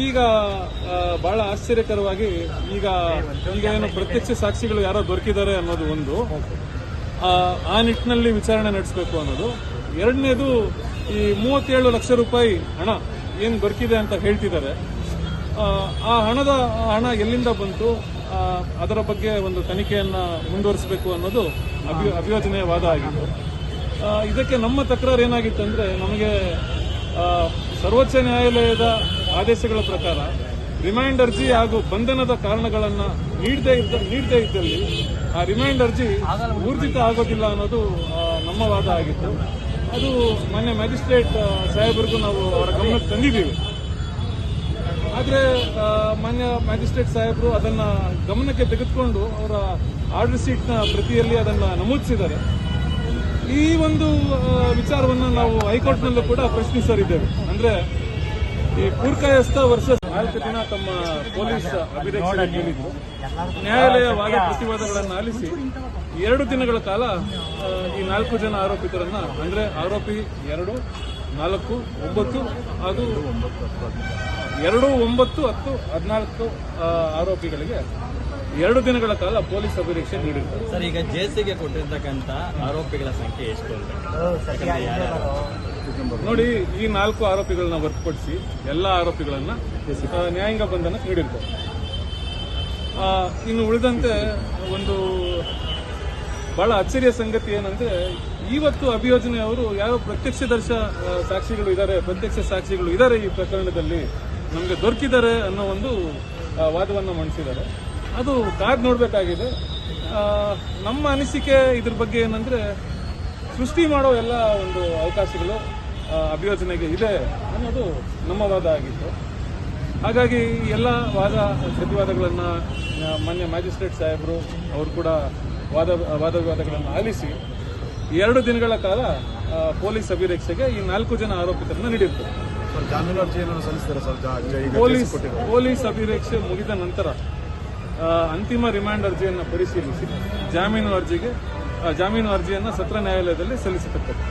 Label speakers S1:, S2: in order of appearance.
S1: ಈಗ ಬಹಳ ಆಶ್ಚರ್ಯಕರವಾಗಿ ಈಗ ಏನು ಪ್ರತ್ಯಕ್ಷ ಸಾಕ್ಷಿಗಳು ಯಾರೋ ದೊರಕಿದ್ದಾರೆ ಅನ್ನೋದು ಒಂದು, ಆ ನಿಟ್ಟಿನಲ್ಲಿ ವಿಚಾರಣೆ ನಡೆಸಬೇಕು ಅನ್ನೋದು. ಎರಡನೇದು, ಈ 37 ಲಕ್ಷ ರೂಪಾಯಿ ಹಣ ಏನು ದೊರಕಿದೆ ಅಂತ ಹೇಳ್ತಿದ್ದಾರೆ, ಆ ಹಣ ಎಲ್ಲಿಂದ ಬಂತು, ಅದರ ಬಗ್ಗೆ ಒಂದು ತನಿಖೆಯನ್ನ ಮುಂದುವರಿಸಬೇಕು ಅನ್ನೋದು ಅಭಿಯೋಜನೆಯ ವಾದ ಆಗಿತ್ತು. ಇದಕ್ಕೆ ನಮ್ಮ ತಕರಾರು ಏನಾಗಿತ್ತು ಅಂದ್ರೆ, ನಮಗೆ ಸರ್ವೋಚ್ಚ ನ್ಯಾಯಾಲಯದ ಆದೇಶಗಳ ಪ್ರಕಾರ ರಿಮೈಂಡ್ ಅರ್ಜಿ ಹಾಗೂ ಬಂಧನದ ಕಾರಣಗಳನ್ನ ನೀಡದೇ ಇದ್ದಲ್ಲಿ ಆ ರಿಮೈಂಡ್ ಅರ್ಜಿ ಊರ್ಜಿತ ಆಗೋದಿಲ್ಲ ಅನ್ನೋದು ನಮ್ಮ ವಾದ ಆಗಿತ್ತು. ಅದು ಮೊನ್ನೆ ಮ್ಯಾಜಿಸ್ಟ್ರೇಟ್ ಸಾಹೇಬರಿಗೂ ನಾವು ಅವರ ಗಮನಕ್ಕೆ ತಂದಿದ್ದೀವಿ. ಆದರೆ ಮಾನ್ಯ ಮ್ಯಾಜಿಸ್ಟ್ರೇಟ್ ಸಾಹೇಬರು ಅದನ್ನ ಗಮನಕ್ಕೆ ತೆಗೆದುಕೊಂಡು ಅವರ ಆರ್ಡರ್ ಶೀಟ್ನ ಪ್ರತಿಯಲ್ಲಿ ಅದನ್ನ ನಮೂದಿಸಿದ್ದಾರೆ. ಈ ಒಂದು ವಿಚಾರವನ್ನು ನಾವು ಹೈಕೋರ್ಟ್ನಲ್ಲೂ ಕೂಡ ಪ್ರಶ್ನಿಸಲಿದ್ದೇವೆ. ಅಂದ್ರೆ ಈ ಪೂರ್ಕಾಯಸ್ಥ ವರ್ಷ 4 ದಿನ ತಮ್ಮ ಪೊಲೀಸ್ ಅಭಿರಕ್ಷಣೆ ನೀಡಿದ್ದು, ನ್ಯಾಯಾಲಯ ವಾದ ಪ್ರತಿವಾದಗಳನ್ನು ಆಲಿಸಿ 2 ದಿನಗಳ ಕಾಲ ಈ 4 ಜನ ಆರೋಪಿತರನ್ನ, ಅಂದ್ರೆ ಆರೋಪಿ 2, 4, 9 ಹಾಗೂ 2, 9, 10, 14 ಆರೋಪಿಗಳಿಗೆ 2 ದಿನಗಳ ಕಾಲ ಪೊಲೀಸ್ ಅಭಿರಕ್ಷೆ ನೀಡಿರ್ತಾರೆ.
S2: ಸರ್, ಈಗ ಜೇಸಿಗೆ ಕೊಟ್ಟಿರ್ತಕ್ಕಂಥ ಆರೋಪಿಗಳ ಸಂಖ್ಯೆ ಎಷ್ಟು?
S1: ನೋಡಿ, ಈ 4 ಆರೋಪಿಗಳನ್ನ ಹೊರತುಪಡಿಸಿ ಎಲ್ಲ ಆರೋಪಿಗಳನ್ನ ನ್ಯಾಯಾಂಗ ಬಂಧನಕ್ಕೆ ನೀಡಿರ್ತಾರೆ. ಇನ್ನು ಉಳಿದಂತೆ ಒಂದು ಬಹಳ ಅಚ್ಚರಿಯ ಸಂಗತಿ ಏನಂದ್ರೆ, ಇವತ್ತು ಅಭಿಯೋಜನೆಯವರು ಯಾರೋ ಪ್ರತ್ಯಕ್ಷ ಸಾಕ್ಷಿಗಳು ಇದ್ದಾರೆ ಈ ಪ್ರಕರಣದಲ್ಲಿ, ನಮಗೆ ದೊರಕಿದ್ದಾರೆ ಅನ್ನೋ ಒಂದು ವಾದವನ್ನು ಮಂಡಿಸಿದ್ದಾರೆ. ಅದು ಕಾದ್ ನೋಡಬೇಕಾಗಿದೆ. ನಮ್ಮ ಅನಿಸಿಕೆ ಇದ್ರ ಬಗ್ಗೆ ಏನಂದ್ರೆ, ಸೃಷ್ಟಿ ಮಾಡೋ ಎಲ್ಲ ಒಂದು ಅವಕಾಶಗಳು ಅಭಿಯೋಜನೆಗೆ ಇದೆ ಅನ್ನೋದು ನಮ್ಮ ವಾದ ಆಗಿತ್ತು. ಹಾಗಾಗಿ ಎಲ್ಲ ಪ್ರತಿವಾದಗಳನ್ನ ಮಾನ್ಯ ಮ್ಯಾಜಿಸ್ಟ್ರೇಟ್ ಸಾಹೇಬರು ಅವರು ಕೂಡ ವಾದ ವಿವಾದಗಳನ್ನು ಆಲಿಸಿ 2 ದಿನಗಳ ಕಾಲ ಪೊಲೀಸ್ ಅಭಿರಕ್ಷೆಗೆ ಈ 4 ಜನ ಆರೋಪಿತರನ್ನ ನೀಡಿರ್ತಾರೆ.
S3: ಜಾಮೀನು ಅರ್ಜಿಯನ್ನು ಸಲ್ಲಿಸಿದ್ದಾರೆ ಸರ್.
S1: ಪೊಲೀಸ್ ಅಭಿರಕ್ಷೆ ಮುಗಿದ ನಂತರ ಅಂತಿಮ ರಿಮಾಂಡ್ ಅರ್ಜಿಯನ್ನು ಪರಿಶೀಲಿಸಿ ಜಾಮೀನು ಅರ್ಜಿಯನ್ನು ಸತ್ರ ನ್ಯಾಯಾಲಯದಲ್ಲಿ ಸಲ್ಲಿಸತಕ್ಕದ್ದು.